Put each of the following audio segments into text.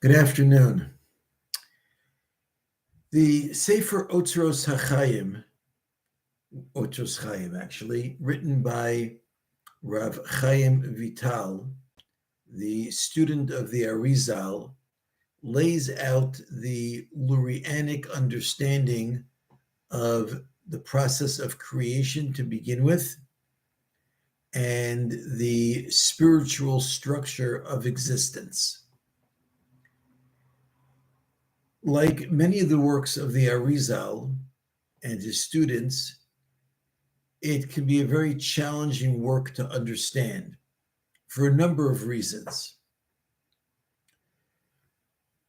Good afternoon. The Sefer Otzros HaChaim, Otzros Chaim actually, written by Rav Chaim Vital, the student of the Arizal, lays out the Lurianic understanding of the process of creation to begin with and the spiritual structure of existence. Like many of the works of the Arizal and his students, it can be a very challenging work to understand for a number of reasons.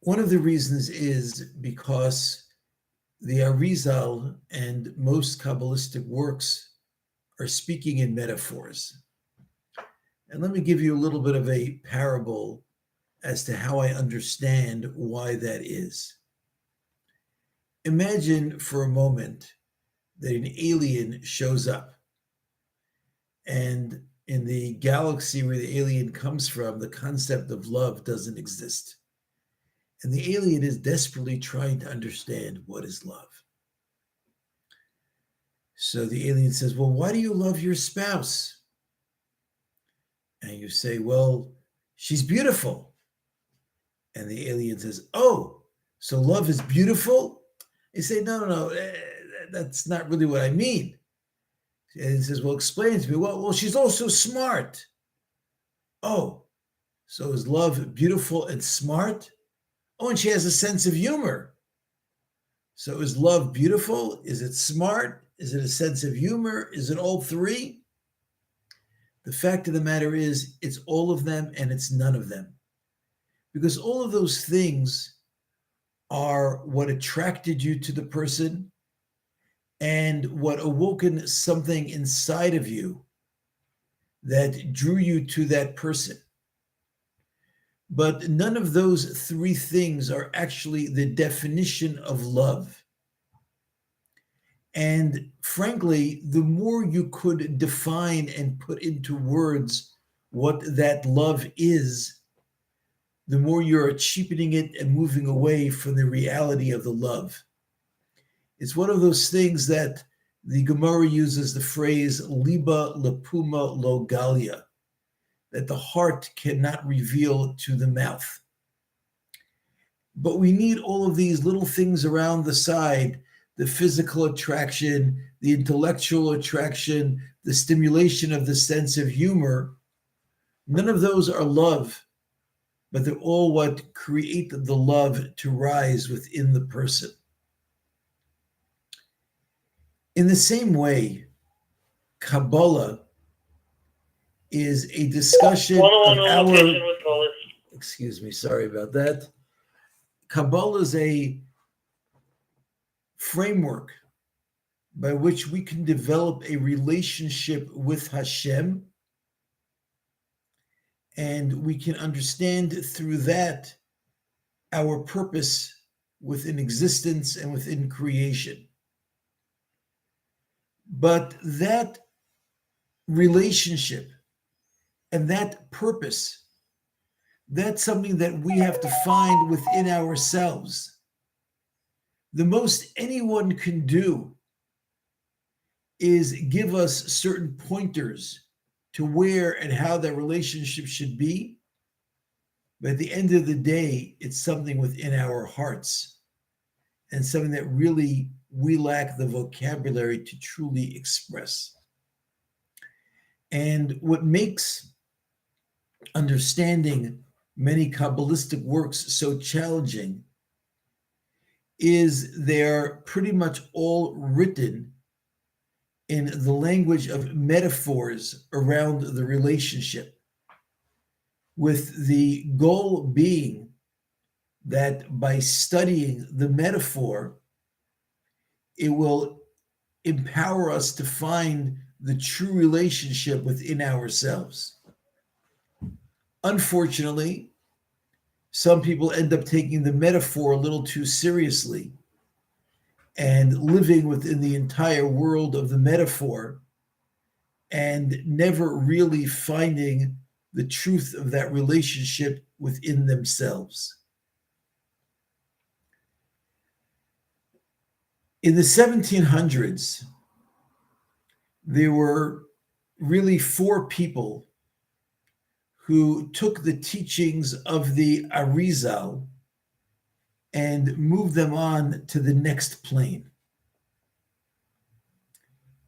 One of the reasons is because the Arizal and most Kabbalistic works are speaking in metaphors. And let me give you a little bit of a parable as to how I understand why that is. Imagine for a moment that an alien shows up, and in the galaxy where the alien comes from, the concept of love doesn't exist. And the alien is desperately trying to understand what is love. So the alien says, well, why do you love your spouse? And you say, well, she's beautiful. And the alien says, oh, so love is beautiful? You say, no, that's not really what I mean. And he says, well, explain it to me. Well, she's also smart. Oh, so is love beautiful and smart? Oh, and she has a sense of humor. So is love beautiful? Is it smart? Is it a sense of humor? Is it all three? The fact of the matter is, it's all of them and it's none of them. Because all of those things are what attracted you to the person and what awoken something inside of you that drew you to that person. But none of those three things are actually the definition of love. And frankly, the more you could define and put into words what that love is, the more you're cheapening it and moving away from the reality of the love. It's one of those things that the Gemara uses the phrase liba lepuma lo galia, that the heart cannot reveal to the mouth. But we need all of these little things around the side, the physical attraction, the intellectual attraction, the stimulation of the sense of humor. None of those are love, but they're all what create the love to rise within the person. In the same way, Kabbalah is a discussion of our... Excuse me, sorry about that. Kabbalah is a framework by which we can develop a relationship with Hashem, and we can understand through that our purpose within existence and within creation. But that relationship and that purpose, that's something that we have to find within ourselves. The most anyone can do is give us certain pointers to where and how that relationship should be. But at the end of the day, it's something within our hearts and something that really we lack the vocabulary to truly express. And what makes understanding many Kabbalistic works so challenging is they're pretty much all written in the language of metaphors around the relationship, with the goal being that by studying the metaphor, it will empower us to find the true relationship within ourselves. Unfortunately, some people end up taking the metaphor a little too seriously and living within the entire world of the metaphor and never really finding the truth of that relationship within themselves. In the 1700s, there were really four people who took the teachings of the Arizal and moved them on to the next plane.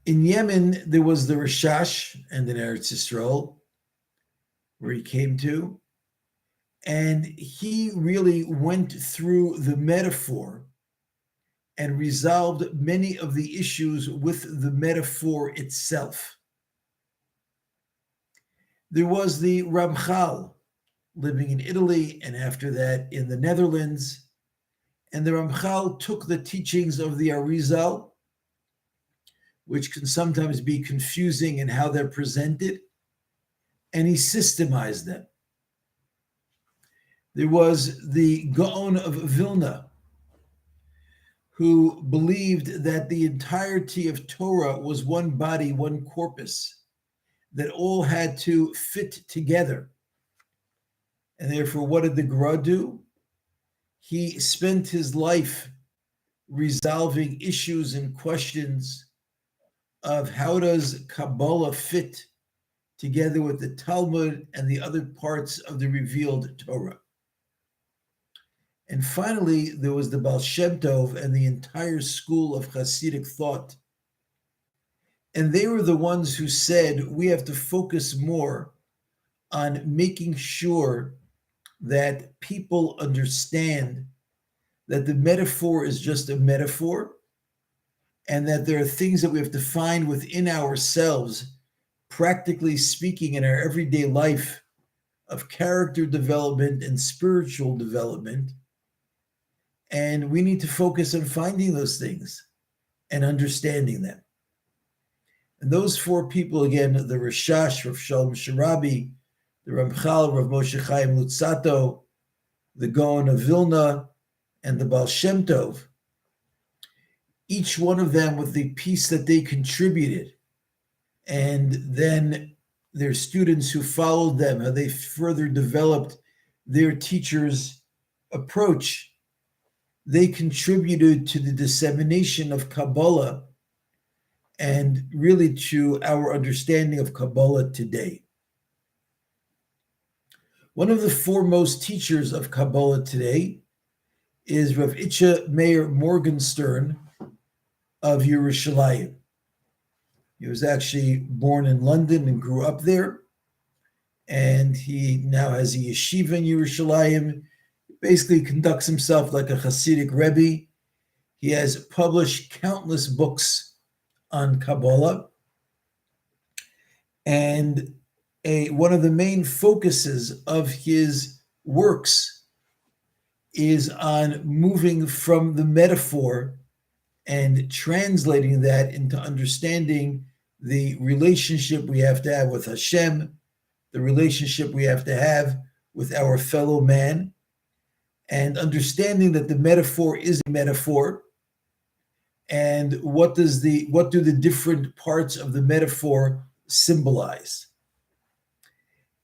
In Yemen, there was the Rashash, and in Eretz Yisrael, where he came to, and he really went through the metaphor and resolved many of the issues with the metaphor itself. There was the Ramchal, living in Italy, and after that in the Netherlands. And the Ramchal took the teachings of the Arizal, which can sometimes be confusing in how they're presented, and he systemized them. There was the Gaon of Vilna, who believed that the entirety of Torah was one body, one corpus, that all had to fit together. And therefore, what did the Gra do? He spent his life resolving issues and questions of how does Kabbalah fit together with the Talmud and the other parts of the revealed Torah. And finally, there was the Baal Shem Tov and the entire school of Hasidic thought. And they were the ones who said we have to focus more on making sure that people understand that the metaphor is just a metaphor, and that there are things that we have to find within ourselves, practically speaking, in our everyday life, of character development and spiritual development. And we need to focus on finding those things and understanding them. And those four people, again, the Rashash, Rav Shalom Sharabi, the Ramchal, Rav Moshe Chaim Lutzato, the Gaon of Vilna, and the Baal Shem Tov, each one of them with the piece that they contributed, and then their students who followed them, how they further developed their teacher's approach, they contributed to the dissemination of Kabbalah and really to our understanding of Kabbalah today. One of the foremost teachers of Kabbalah today is Rav Itcha Meir Morgenstern of Yerushalayim. He was actually born in London and grew up there, and he now has a yeshiva in Yerushalayim. Basically conducts himself like a Hasidic Rebbe. He has published countless books on Kabbalah, and one of the main focuses of his works is on moving from the metaphor and translating that into understanding the relationship we have to have with Hashem, the relationship we have to have with our fellow man, and understanding that the metaphor is a metaphor, and what do the different parts of the metaphor symbolize.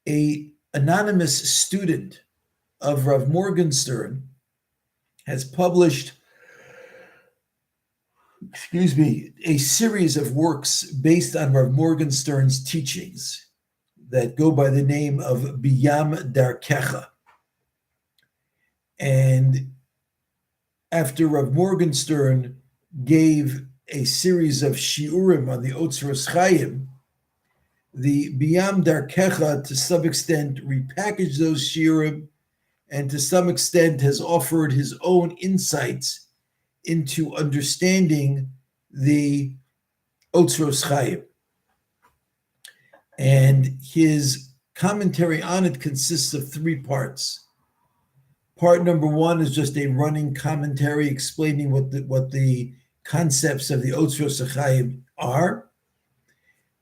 An anonymous student of Rav Morgenstern has published a series of works based on Rav Morgenstern's teachings that go by the name of Biyam Darkecha. And after Rav Morgenstern gave a series of shiurim on the Otzros Chaim, the Biyam Darkecha to some extent repackaged those shiurim and to some extent has offered his own insights into understanding the Otzros Chaim. And his commentary on it consists of three parts. Part number one is just a running commentary explaining what the concepts of the Otzros Chaim are.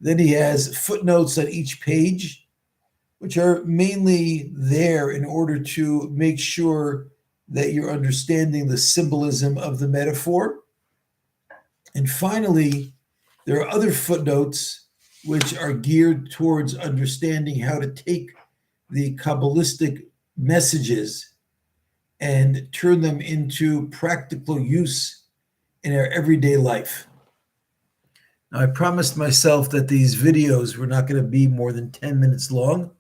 Then he has footnotes on each page, which are mainly there in order to make sure that you're understanding the symbolism of the metaphor. And finally, there are other footnotes which are geared towards understanding how to take the Kabbalistic messages and turn them into practical use in our everyday life. Now, I promised myself that these videos were not going to be more than 10 minutes long.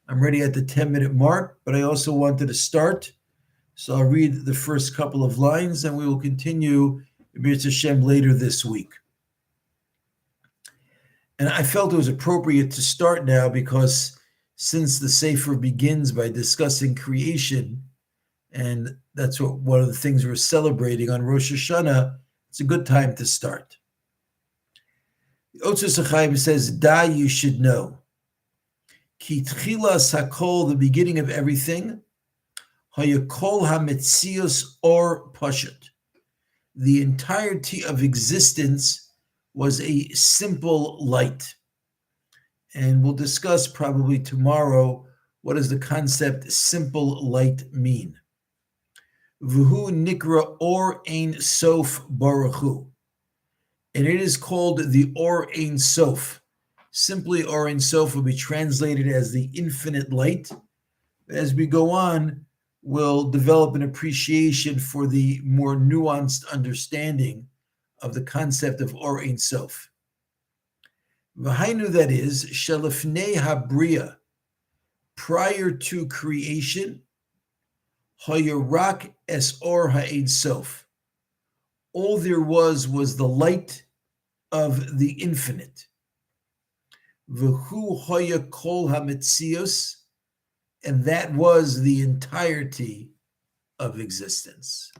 I'm already at the 10-minute mark, but I also wanted to start. So I'll read the first couple of lines and we will continue B'Yirtzeh Hashem later this week. And I felt it was appropriate to start now because since the Sefer begins by discussing creation, and that's what one of the things we're celebrating on Rosh Hashanah, it's a good time to start. The Otzros Chaim says, Da, you should know. Ki tchilas hakol, the beginning of everything, hayakol hametzios or pashut. The entirety of existence was a simple light. And we'll discuss probably tomorrow what does the concept simple light mean. V'hu nikra or ein sof baruch hu. And it is called the Or Ein Sof. Simply Or Ein Sof will be translated as the infinite light. As we go on, we'll develop an appreciation for the more nuanced understanding of the concept of Or Ein Sof. V'hainu, that is, Shelifnei Habriya, prior to creation, Hayarak Es Or HaEin Sof. All there was the light of the infinite. V'hu hoya kol hametzios, and that was the entirety of existence.